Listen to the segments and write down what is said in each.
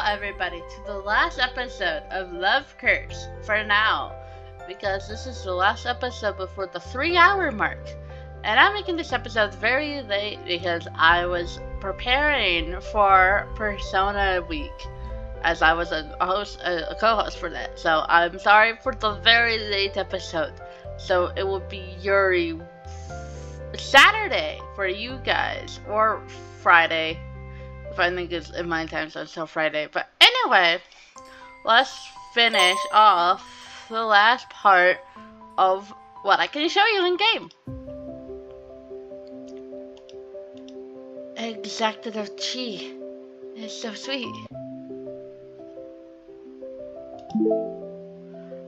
everybody to the last episode of Love Curse for now, because this is the last episode before the 3-hour mark. And I'm making this episode very late because I was preparing for Persona Week, as I was a co-host for that. So I'm sorry for the very late episode. So it will be Yuri Saturday for you guys, or Friday. I think it's in my time zone until Friday. But anyway, let's finish off the last part of what I can show you in game. Executive Chi is so sweet.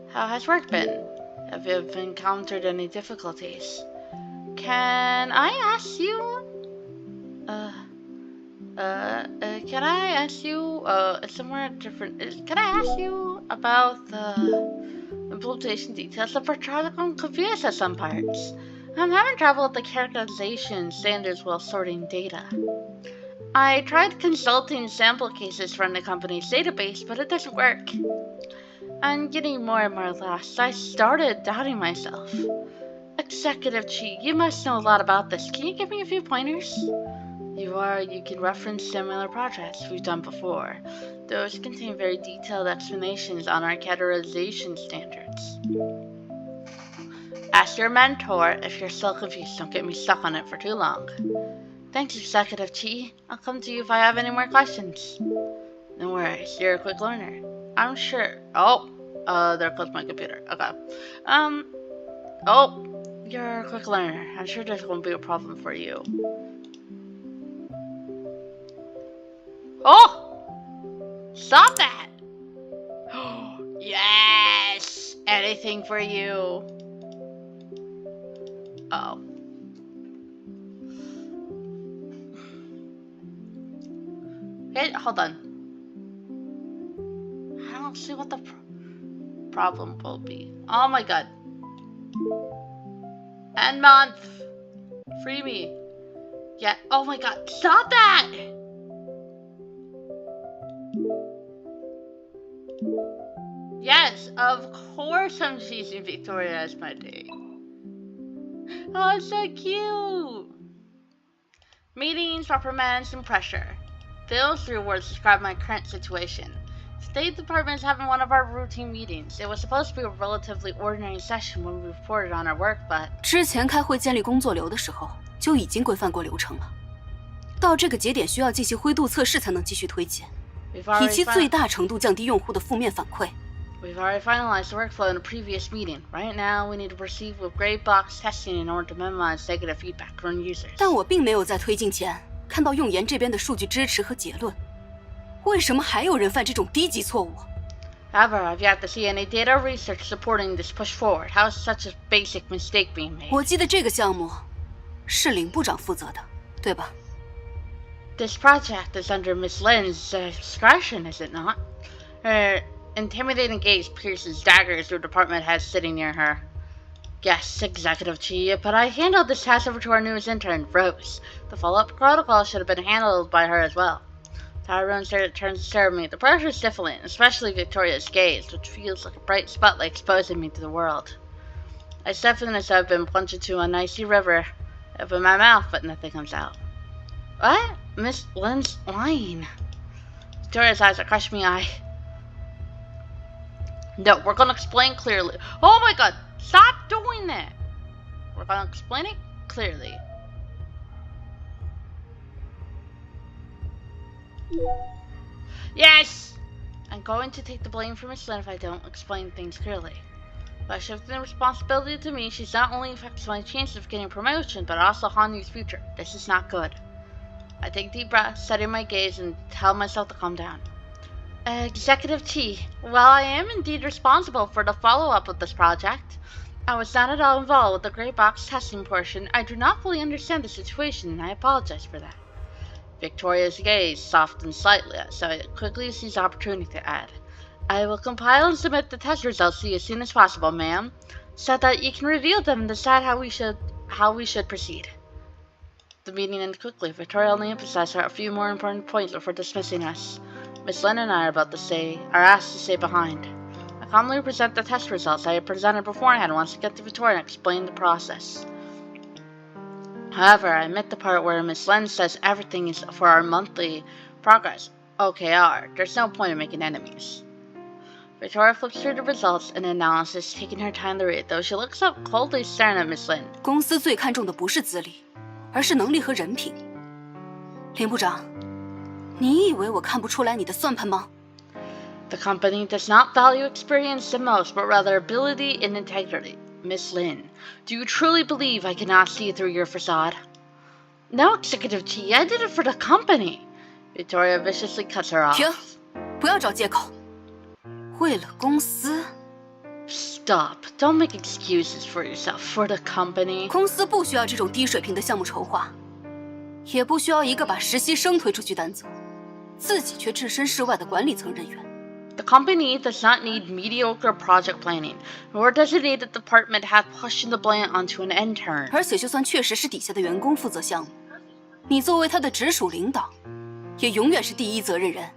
How has work been? Have you encountered any difficulties? Can I ask you? Can I ask you, somewhere different, can I ask you about the implementation details of our project? I'm confused at some parts. I'm having trouble with the characterization standards while sorting data. I tried consulting sample cases from the company's database, but it doesn't work. I'm getting more and more lost. I started doubting myself. Executive Chi, you must know a lot about this. Can you give me a few pointers? You can reference similar projects we've done before. Those contain very detailed explanations on our categorization standards. Ask your mentor if you're still confused. Don't get me stuck on it for too long. Thanks, Executive Chi. I'll come to you if I have any more questions. No worries, you're a quick learner. I'm sure. Oh, there goes my computer. Okay. You're a quick learner. I'm sure this won't be a problem for you. Oh! Stop that! Yes! Anything for you. Oh. Hey, hold on. I don't see what the problem will be. Oh my god. End month! Free me. Yeah, oh my god, stop that! Yes, of course I'm choosing Victoria as my date. Oh, it's so cute! Meetings, reprimands, and pressure. Those 3 words describe my current situation. State Department is having one of our routine meetings. It was supposed to be a relatively ordinary session when we reported on our work, but 之前开会建立工作流的时候，就已经规范过流程了。到这个节点需要进行灰度测试才能继续推进，以其最大程度降低用户的负面反馈。We've already finalized the workflow in a previous meeting. Right now, we need to proceed with gray box testing in order to minimize negative feedback from users. 但我并没有在推进前看到用研这边的数据支持和结论。为什么还有人犯这种低级错误 ？However, I've yet to see any data research supporting this push forward. How is such a basic mistake being made? 我记得这个项目是林部长负责的，对吧？ This project is under Miss Lin's discretion, is it not? Her intimidating gaze pierces daggers the department has sitting near her. Yes, Executive Chi, but I handled this task over to our newest intern, Rose. The follow-up protocol should have been handled by her as well. Tyrone turns to stare at me. The pressure is stifling, especially Victoria's gaze, which feels like a bright spotlight exposing me to the world. I stiffen as I've been plunged into an icy river. I open my mouth, but nothing comes out. What? Miss Lin's lying. Victoria's eyes are crushing me. No, we're gonna explain clearly. Oh my god! Stop doing that! We're gonna explain it clearly. Yes! I'm going to take the blame for Miss Lin if I don't explain things clearly. By shifting the responsibility to me, she's not only affects my chances of getting promotion, but also Hanu's future. This is not good. I take deep breaths, setting my gaze, and tell myself to calm down. Executive Chi, while I am indeed responsible for the follow-up of this project, I was not at all involved with the gray box testing portion. I do not fully understand the situation, and I apologize for that. Victoria's gaze softened slightly, so I quickly seized the opportunity to add, I will compile and submit the test results to you as soon as possible, ma'am, so that you can review them and decide how we should proceed. The meeting ended quickly. Victoria only emphasized a few more important points before dismissing us. Miss Lin and I are asked to stay behind. I calmly present the test results I had presented beforehand once I get to Victoria and explain the process. However, I admit the part where Miss Lin says everything is for our monthly progress, OKR. There's no point in making enemies. Victoria flips through the results and analysis, taking her time to read, though she looks up coldly staring at Miss Lin. 公司最看重的不是资历，而是能力和人品。林部长，你以为我看不出来你的算盘吗？ The company does not value experience the most, but rather ability and integrity. Miss Lin, do you truly believe I cannot see through your facade? No, Executive Chi, I did it for the company. Victoria viciously cuts her off. 停，不要找借口。为了公司。 Stop! Don't make excuses for yourself. For the company. 公司不需要这种低水平的项目筹划，也不需要一个把实习生推出去担责，自己却置身事外的管理层人员。 The company does not need mediocre project planning, nor does it need the department have pushing the blame onto an intern. 而且，就算确实是底下的员工负责项目，你作为他的直属领导，也永远是第一责任人。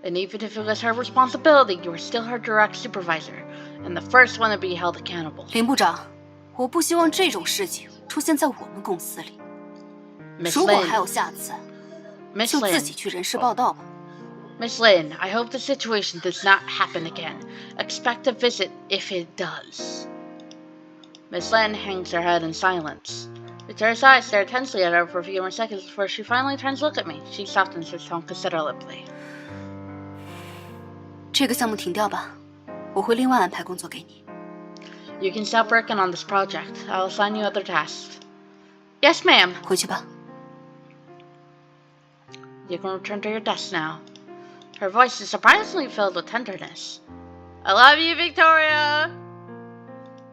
And even if it was her responsibility, you were still her direct supervisor, and the first one to be held accountable. 林部长，我不希望这种事情出现在我们公司里。如果还有下次，就自己去人事报道吧。 Miss Lin, I hope the situation does not happen again. Expect a visit if it does. Miss Lin hangs her head in silence. Victoria's eyes stare tensely at her for a few more seconds before she finally turns to look at me. She softens her tone considerably. 这个项目停掉吧，我会另外安排工作给你。You can stop working on this project. I'll assign you other tasks. Yes, ma'am. 回去吧。You can return to your desk now. Her voice is surprisingly filled with tenderness. I love you, Victoria!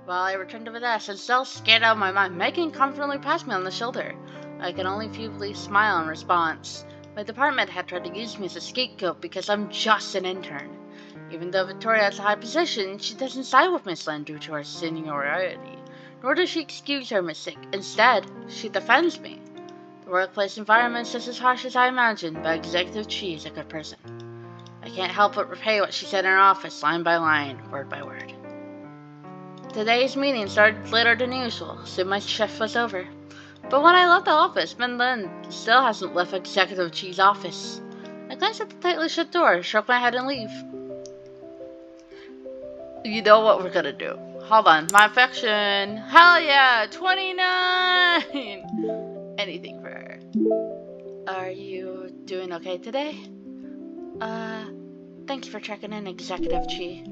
While I return to the desk, and still scared out of my mind, Megan confidently passed me on the shoulder. I can only feebly smile in response. My department had tried to use me as a scapegoat because I'm just an intern. Even though Victoria has a high position, she doesn't side with Miss Lin due to her seniority, nor does she excuse her mistake. Instead, she defends me. The workplace environment is just as harsh as I imagined, but Executive Chi is a good person. I can't help but repay what she said in her office, line by line, word by word. Today's meeting started later than usual, so my shift was over. But when I left the office, Min Lin still hasn't left Executive Chi's office. I glanced at the tightly shut door, shook my head, and leave. You know what we're gonna do. Hold on, my affection. Hell yeah, 29! Anything for her. Are you doing okay today? Thanks for checking in, Executive Chi.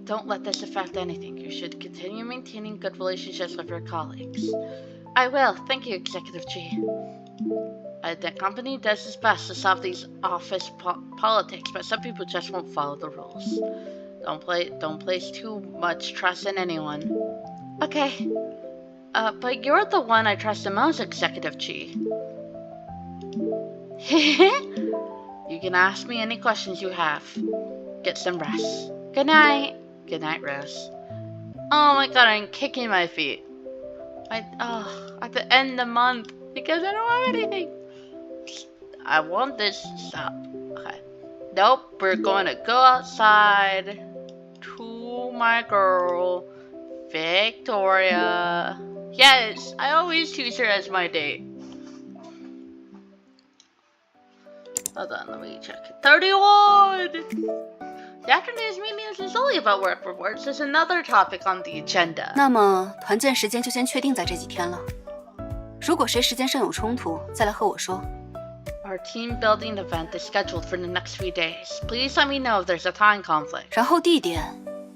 Don't let this affect anything. You should continue maintaining good relationships with your colleagues. I will. Thank you, Executive Chi. The company does its best to solve these office politics, but some people just won't follow the rules. Don't place too much trust in anyone. Okay. But you're the one I trust the most, Executive Chi. You can ask me any questions you have. Get some rest. Good night. Good night, Rose. Oh my god, I'm kicking my feet. At the end of the month, because I don't have anything. I want this to stop. Okay. Nope, we're going to go outside to my girl, Victoria. Yes, I always choose her as my date. Hold on, let me check. 31! The afternoon's meetings is only about work reports. There's another topic on the agenda. 那么团建时间就先确定在这几天了。如果谁时间上有冲突，再来和我说。Our team building event is scheduled for the next few days. Please let me know if there's a time conflict. 然后地点，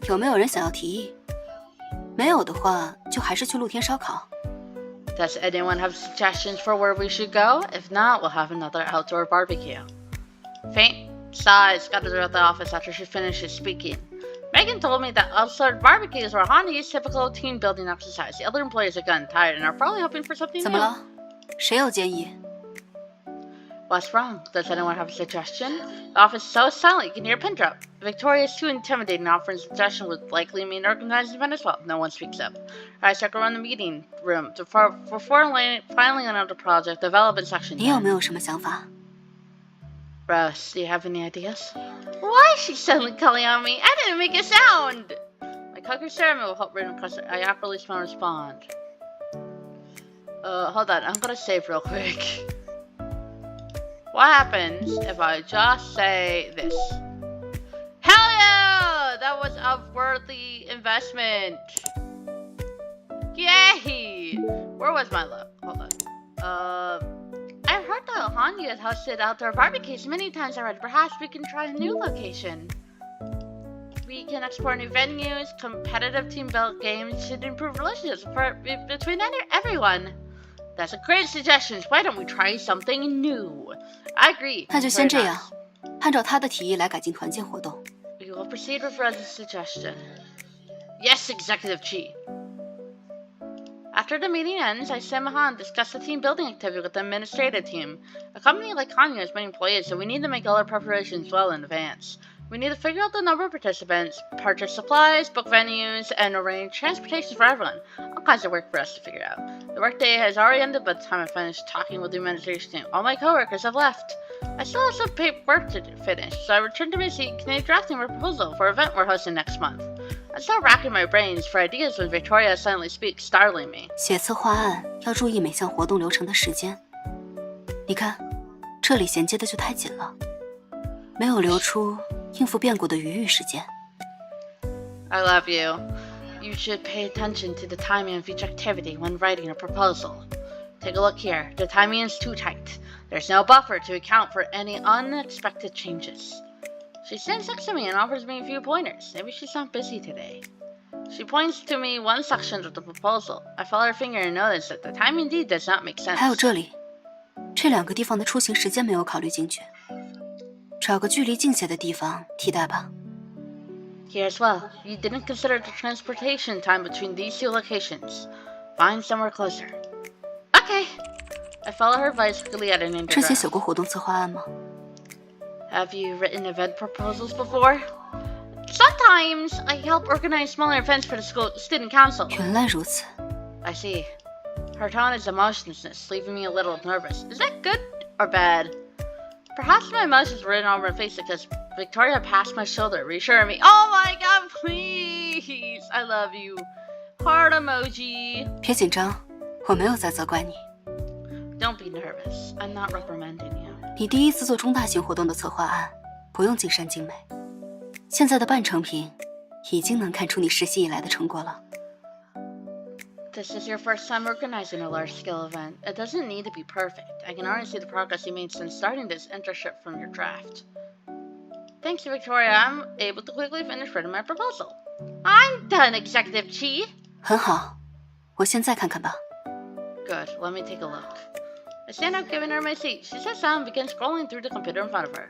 有没有人想要提议？没有的话，就还是去露天烧烤。Does anyone have suggestions for where we should go? If not, we'll have another outdoor barbecue. Faint sigh scattered throughout the office after she finishes speaking. Megan told me that outdoor barbecues were Honey's typical team building exercise. The other employees are getting tired and are probably hoping for something new. 怎么了？谁有建议？ What's wrong? Does anyone have a suggestion? The office is so silent you can hear a pin drop. Victoria is too intimidating, offering a suggestion would likely mean organizing the event as well. No one speaks up. I check around the meeting room before finally on the project development section. 你有没有什么想法？ Rose, do you have any ideas? Why is she suddenly calling on me? I didn't make a sound! My cocker ceremony will help written because I awkwardly smell respond. Hold on, I'm gonna save real quick. What happens if I just say this? Hell yeah! That was a worthy investment. Yay! Where was my look? Hold on. I've heard that Hanyu has hosted outdoor barbecues many times already. Perhaps we can try a new location. We can explore new venues, competitive team-built games, and improve relationships between everyone. That's a great suggestion. Why don't we try something new? I agree. 那就先这样，按照他的提议来改进团建活动。We will proceed with Rose's suggestion. Yes, Executive Chi. After the meeting ends, I sit Mahan and discuss the team building activity with the administrative team. A company like Hanyu has many employees, so we need to make all our preparations well in advance. We need to figure out the number of participants, purchase supplies, book venues, and arrange transportation for everyone. All kinds of work for us to figure out. The workday has already ended by the time I finished talking with the administration team. All my coworkers have left. I still have some paperwork to finish, so I returned to my seat and continued drafting a proposal for an event we're hosting next month. I start racking my brains for ideas when Victoria suddenly speaks, startling me. 写策划案要注意每项活动流程的时间。你看，这里衔接的就太紧了，没有留出应付变故的余裕时间。I love you. You should pay attention to the timing of each activity when writing a proposal. Take a look here. The timing is too tight. There's no buffer to account for any unexpected changes. She stands next to me and offers me a few pointers. Maybe she's not busy today. She points to me one section of the proposal. I follow her finger and notice that the time indeed does not make sense. 还有这里，这两个地方的出行时间没有考虑进去，找个距离近些的地方替代吧。Here as well, you didn't consider the transportation time between these two locations. Find somewhere closer. Okay. I follow her advice, quickly editing. 之前写过活动策划案吗？ Have you written event proposals before? Sometimes I help organize smaller events for the school student council. 原来如此。 I see. Her tone is emotionless, leaving me a little nervous. Is that good or bad? Perhaps my emotions were written over my face because Victoria passed my shoulder, reassuring me. Oh my god, please! I love you. Heart emoji. 别紧张，我没有在责怪你。 Don't be nervous. I'm not reprimanding you. 你第一次做中大型活动的策划案，不用尽善尽美。现在的半成品，已经能看出你实习以来的成果了。This is your first time organizing a large-scale event. It doesn't need to be perfect. I can already see the progress you made since starting this internship from your draft. Thanks to Victoria, I'm able to quickly finish writing my proposal. I'm done, Executive Chi. 很好，我现在看看吧。 Good. Let me take a look. I stand up, giving her my seat. She sits down and begins scrolling through the computer in front of her.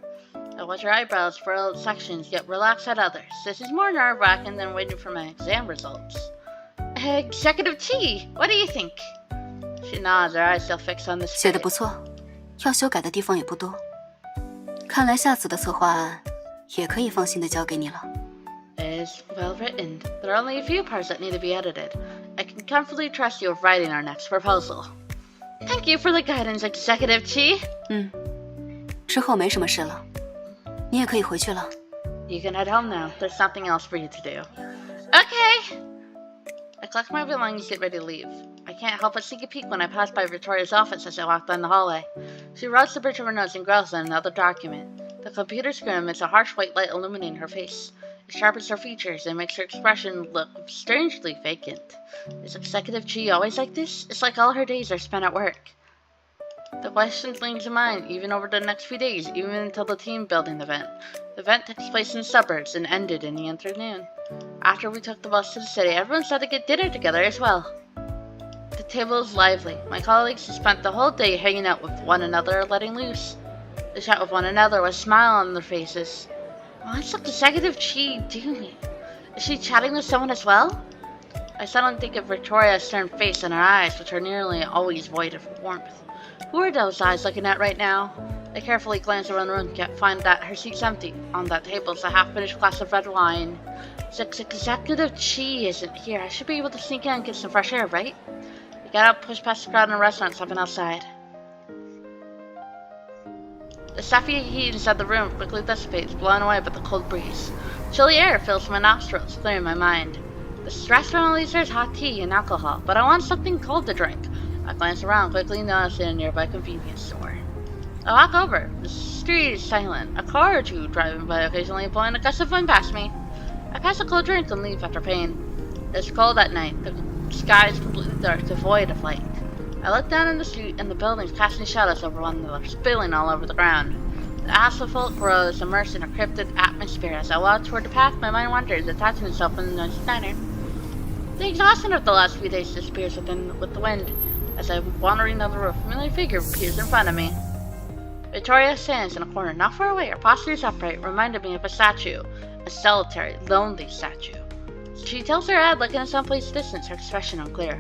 I watch her eyebrows furrow at sections, yet relax at others. This is more nerve-wracking than waiting for my exam results. Executive Chi, what do you think? She nods, her eyes still fixed on the screen. 写得不错，要修改的地方也不多。看来下次的策划案也可以放心的交给你了。 It is well written. There are only a few parts that need to be edited. I can comfortably trust you with writing our next proposal. Thank you for the guidance, Executive Chi. 之后没什么事了，你也可以回去了。 You can head home now. There's something else for you to do. Okay. I collect my belongings, get ready to leave. I can't help but sneak a peek when I pass by Victoria's office as I walk down the hallway. She rubs the bridge of her nose and growls at another document. The computer screen emits a harsh white light illuminating her face. It sharpens her features and makes her expression look strangely vacant. Is Executive Chi always like this? It's like all her days are spent at work. The question clings to mind even over the next few days, even until the team building event. The event takes place in the suburbs and ended in the afternoon. After we took the bus to the city, everyone said to get dinner together as well. The table is lively. My colleagues have spent the whole day hanging out with one another, letting loose. They chat with one another with a smile on their faces. What's Executive Chi doing? Is she chatting with someone as well? I suddenly think of Victoria's stern face and her eyes, which are nearly always void of warmth. Who are those eyes looking at right now? I carefully glance around the room, yet find that her seat's empty. On that table is a half-finished glass of red wine. Since Executive Chi isn't here, I should be able to sneak in and get some fresh air, right? I get out, push past the crowd in the restaurant, stepping outside. The stuffy heat inside the room quickly dissipates, blown away by the cold breeze. Chilly air fills my nostrils, clearing my mind. The restaurant only serves hot tea and alcohol, but I want something cold to drink. I glance around, quickly noticing a nearby convenience store. I walk over. The street is silent. A car or two driving by, occasionally blowing a gust of wind past me. I pass a cold drink and leave after paying. It's cold at night. The sky is completely dark, devoid of light. I look down in the street, and the buildings casting shadows over one another, spilling all over the ground. The asphalt grows, immersed in a cryptic atmosphere. As I walk toward the path, my mind wanders, attaching itself in a noisy manner. The exhaustion of the last few days disappears with the wind. As I'm wandering down the road, a familiar figure appears in front of me. Victoria stands in a corner not far away. Her posture is upright, reminding me of a statue. A solitary, lonely statue. She tilts her head, looking at someplace distant, her expression unclear.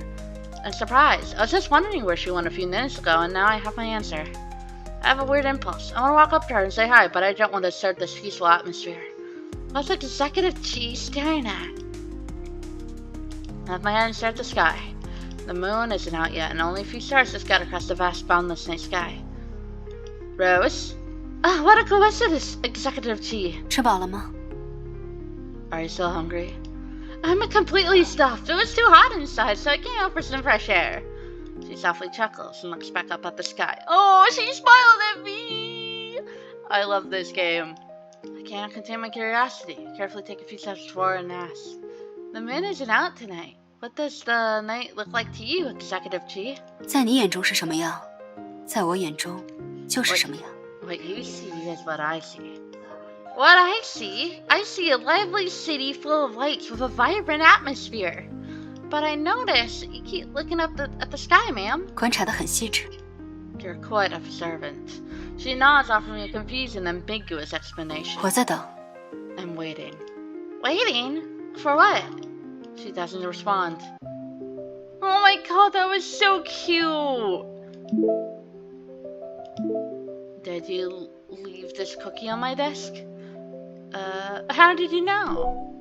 I'm surprised. I was just wondering where she went a few minutes ago, and now I have my answer. I have a weird impulse. I want to walk up to her and say hi, but I don't want to disturb this peaceful atmosphere. What's Executive Chi staring at? I have my head and stare at the sky. The moon isn't out yet, and only a few stars are scattered across the vast, boundless night sky. Rose? Oh, what a coincidence, Executive Chi. 吃饱了吗? Are you still hungry? I'm completely stuffed. It was too hot inside, so I came out for some fresh air. She softly chuckles and looks back up at the sky. Oh, she smiled at me! I love this game. I can't contain my curiosity. I carefully take a few steps forward and ask. The moon isn't out tonight. What does the night look like to you, Executive Chi? 在你眼中是什么样，在我眼中就是什么样。 What you see is what I see. What I see a lively city full of lights with a vibrant atmosphere. But I notice you keep looking up at the sky, ma'am. 观察得很细致。 You're quite observant. She nods, offering a confused and ambiguous explanation. 我在等。 I'm waiting. Waiting? For what? She doesn't respond. Oh my god, that was so cute! Did you leave this cookie on my desk? How did you know?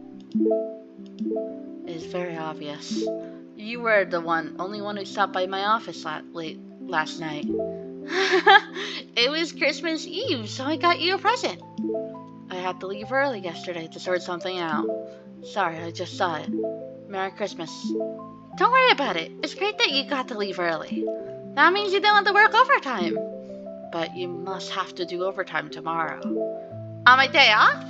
It's very obvious. You were the only one who stopped by my office late last night. It was Christmas Eve, so I got you a present. I had to leave early yesterday to sort something out. Sorry, I just saw it. Merry Christmas. Don't worry about it. It's great that you got to leave early. That means you don't have to work overtime. But you must have to do overtime tomorrow. On my day off?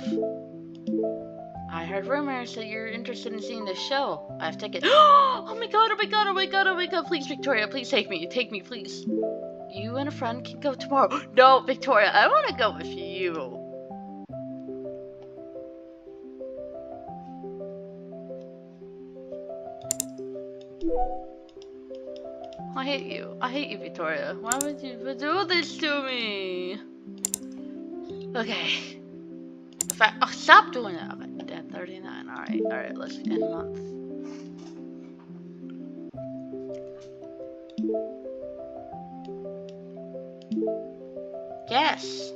I heard rumors that you're interested in seeing this show. I have tickets. Oh my god, oh my god, oh my god, oh my god. Please, Victoria, please take me. Take me, please. You and a friend can go tomorrow. No, Victoria, I want to go with you. I hate you. I hate you, Victoria. Why would you do this to me? Okay. Oh, stop doing that. Okay, 39. Alright, let's end month. Yes.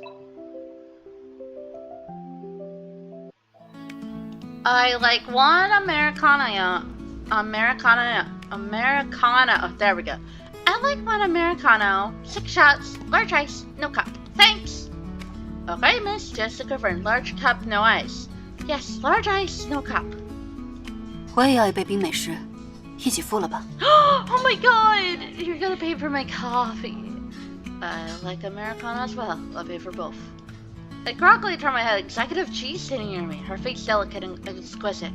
I like one Americano. Oh, there we go. I like one Americano. 6 shots, large ice, no cup. Thanks. Okay, miss, just to confirm. Large cup, no ice. Yes, large ice, no cup. 我也要一杯冰美式，一起付了吧。Oh my god! You're gonna pay for my coffee. I like Americano as well. I'll pay for both. I groggily turn my head. Executive Chi sitting near me, her face delicate and exquisite.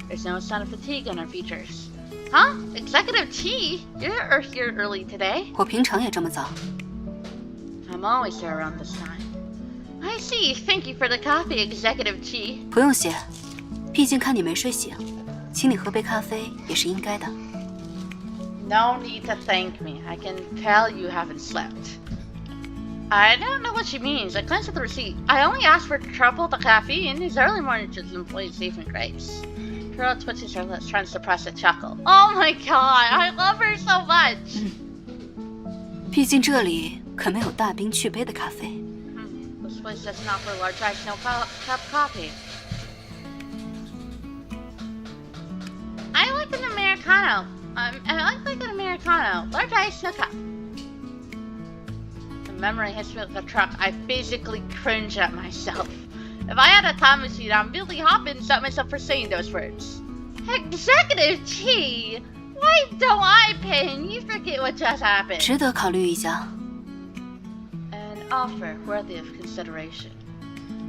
There's no sign of fatigue on her features. Huh? Executive Chi? You're here early today? 我平常也这么早。 I'm always here around this time. I see. Thank you for the coffee, Executive Chi. 不用谢，毕竟看你没睡醒，请你喝杯咖啡也是应该的。 No need to thank me. I can tell you haven't slept. I don't know what she means. I glanced at the receipt. I only asked for triple the caffeine. These early morning employees save me grace. Carol twitches her lips, trying to suppress a chuckle. Oh my god, I love her so much. 毕竟这里可没有大冰去杯的咖啡。 This place doesn't offer large ice, no cup coffee. I like an Americano. I like an Americano. Large ice, no cup. memory hits me like a truck. I physically cringe at myself. If I had a time machine, I'm really hopping to set myself for saying those words. Executive Chi! Why don't I pay and you forget what just happened? 值得考虑一下。 An offer worthy of consideration.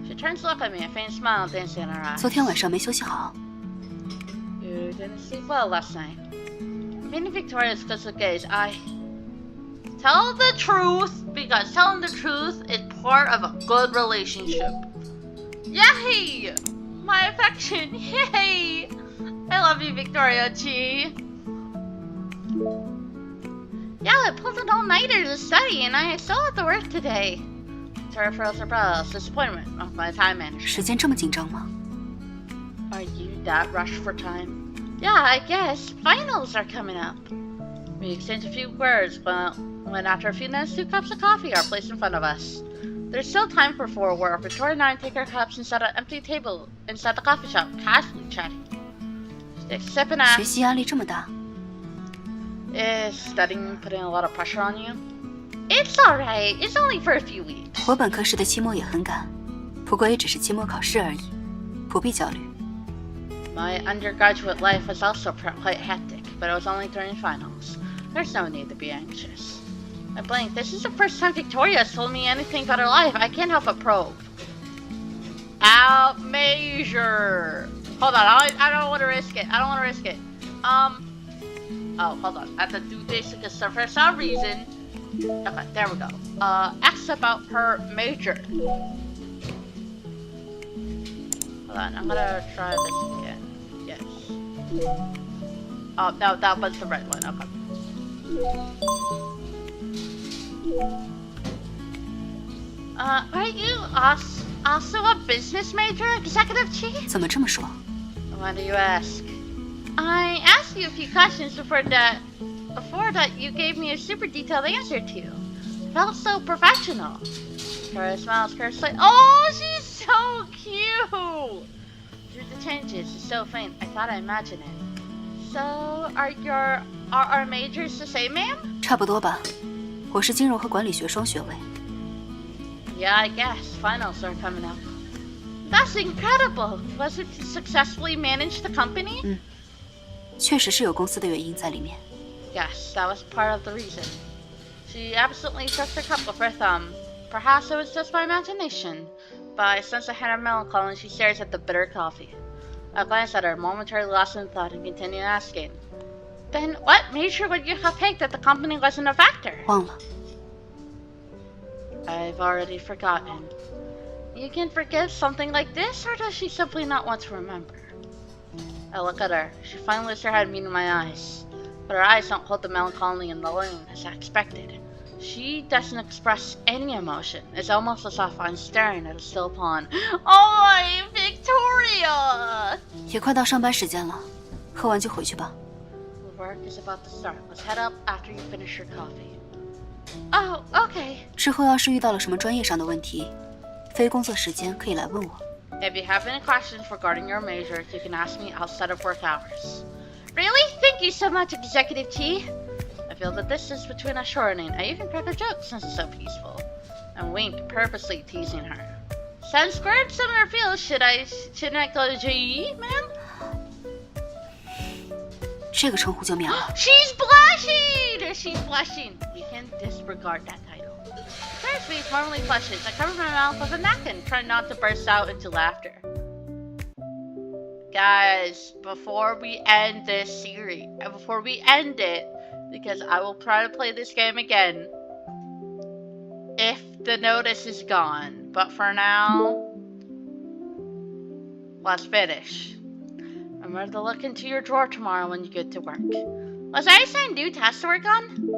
She turns to look at me, a faint smile dancing in her eyes. 昨天晚上没休息好。 You didn't sleep well last night. Meeting Victoria's close gaze, I tell the truth because telling the truth is part of a good relationship. Yay! My affection, yay! I love you, Victoria Chi. Yeah, I pulled an all-nighter to study, and I still have to work today. Victoria furrows her brows, disappointment of my time management. 时间这么紧张吗？ Are you that rushed for time? Yeah, I guess. Finals are coming up. We exchange a few words when after a few minutes, 2 cups of coffee are placed in front of us. There's still time for 4 where Victoria and I take our cups and set an empty table inside the coffee shop, casually chatting. She takes a sip and asks, 学习压力这么大？ Is studying putting a lot of pressure on you? It's alright. It's only for a few weeks. 我本科时的期末也很赶，不过也只是期末考试而已，不必焦虑。 My undergraduate life was also quite hectic, but it was only during finals. There's no need to be anxious. I blinked. This is the first time Victoria has told me anything about her life. I can't help but probe. Out measure. Hold on. I don't want to risk it. I don't want to risk it. Oh, hold on. I have to do this because for some reason. Okay, there we go. Ask about her major. Hold on. I'm gonna try this again. Yes. Oh, no, that was the right one. Okay. Are you also a business major, Executive Chi? 怎么这么说？ Why do you ask? I asked you a few questions before that you gave me a super detailed answer to. Felt so professional. Victoria smiles curiously. Oh, she's so cute! Through the changes, it's so faint. I thought I imagined it. So, are our majors the same, ma'am? 差不多吧，我是金融和管理学双学位。 Yeah, I guess. Finals are coming up. That's incredible! Was it to successfully manage the company? 确实是有公司的原因在里面。 Yes, that was part of the reason. She absently shook her cup with her thumb. Perhaps it was just my imagination, but I sense a hint of melancholy and she stares at the bitter coffee. I glance at her, momentarily lost in thought, and continue asking, Then what major would you have picked if the company wasn't a factor? 忘了。 I've already forgotten. You can forget something like this, or does she simply not want to remember? I look at her. She finally lifts her head, meeting my eyes. But her eyes don't hold the melancholy and the loneliness I expected. She doesn't express any emotion. It's almost as if I'm staring at a still pond. Oh, Victoria! 也快到上班时间了，喝完就回去吧。 The work is about to start. Let's head up after you finish your coffee. Oh, okay. 之后要是遇到了什么专业上的问题，非工作时间可以来问我。 If you have any questions regarding your majors, you can ask me outside of work hours. Really? Thank you so much, Executive Chi. I feel the distance between us shortening. I even crack a joke since it's so peaceful. And wink, purposely teasing her. Sounds squared similar feels. Shouldn't I go to JE, ma'am? 这个称呼就免了。 She's blushing! She's blushing. We can disregard that title. Claire's face normally flushes. I cover my mouth with a napkin, trying not to burst out into laughter. Guys, before we end this series, before we end it, because I will try to play this game again if the notice is gone. But for now, let's finish. Remember to look into your drawer tomorrow when you get to work. Was I assigned new tasks to work on?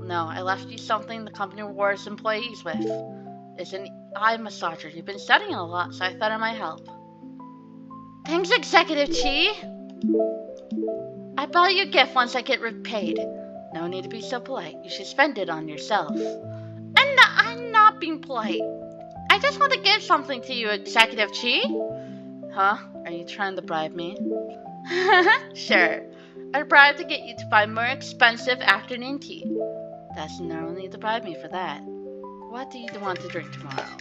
No, I left you something the company rewards employees with. It's an eye massager. You've been studying a lot, so I thought it might help. Thanks, Executive Chi. I bought you a gift once I get repaid. No need to be so polite. You should spend it on yourself. I'm not being polite. I just want to give something to you, Executive Chi. Huh? Are you trying to bribe me? Sure. I'd bribe to get you to buy more expensive afternoon tea. That's no need to bribe me for that. What do you want to drink tomorrow?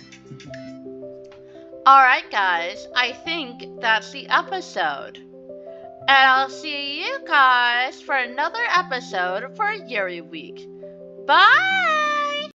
Alright guys, I think that's the episode. And I'll see you guys for another episode for Yuri Week. Bye!